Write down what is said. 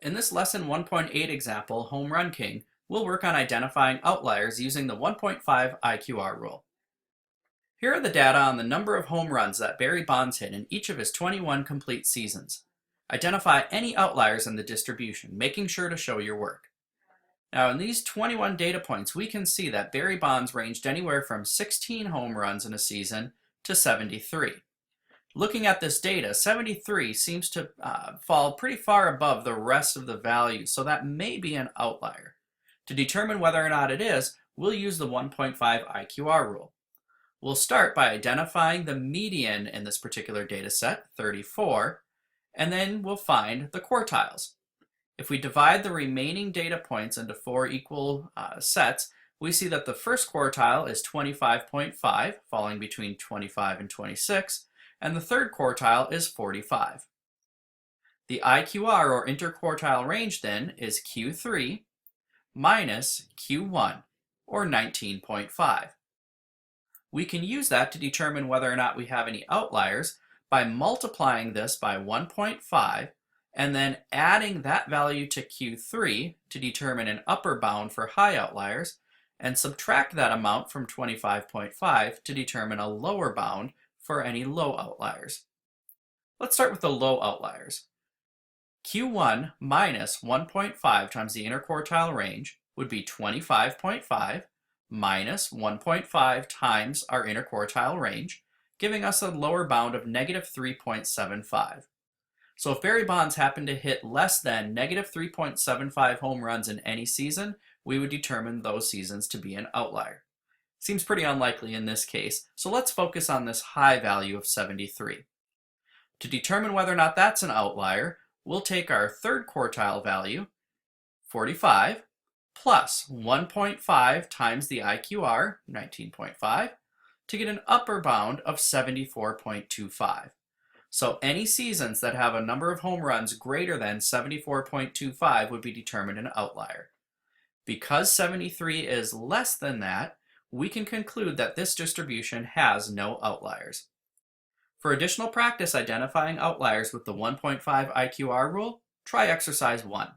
In this lesson 1.8 example, Home Run King, we'll work on identifying outliers using the 1.5 IQR rule. Here are the data on the number of home runs that Barry Bonds hit in each of his 21 complete seasons. Identify any outliers in the distribution, making sure to show your work. Now in these 21 data points, we can see that Barry Bonds ranged anywhere from 16 home runs in a season to 73. Looking at this data, 73 seems to fall pretty far above the rest of the values, so that may be an outlier. To determine whether or not it is, we'll use the 1.5 IQR rule. We'll start by identifying the median in this particular data set, 34, and then we'll find the quartiles. If we divide the remaining data points into 4 equal sets, we see that the first quartile is 25.5, falling between 25 and 26, and the third quartile is 45. The IQR, or interquartile range, then, is Q3 minus Q1, or 19.5. We can use that to determine whether or not we have any outliers by multiplying this by 1.5 and then adding that value to Q3 to determine an upper bound for high outliers, and subtract that amount from 25.5 to determine a lower bound for any low outliers. Let's start with the low outliers. Q1 minus 1.5 times the interquartile range would be 25.5 minus 1.5 times our interquartile range, giving us a lower bound of negative 3.75. So if Barry Bonds happened to hit less than negative 3.75 home runs in any season, we would determine those seasons to be an outlier. Seems pretty unlikely in this case, so let's focus on this high value of 73. To determine whether or not that's an outlier, we'll take our third quartile value, 45, plus 1.5 times the IQR, 19.5, to get an upper bound of 74.25. So any seasons that have a number of home runs greater than 74.25 would be determined an outlier. Because 73 is less than that, we can conclude that this distribution has no outliers. For additional practice identifying outliers with the 1.5 IQR rule, try exercise 1.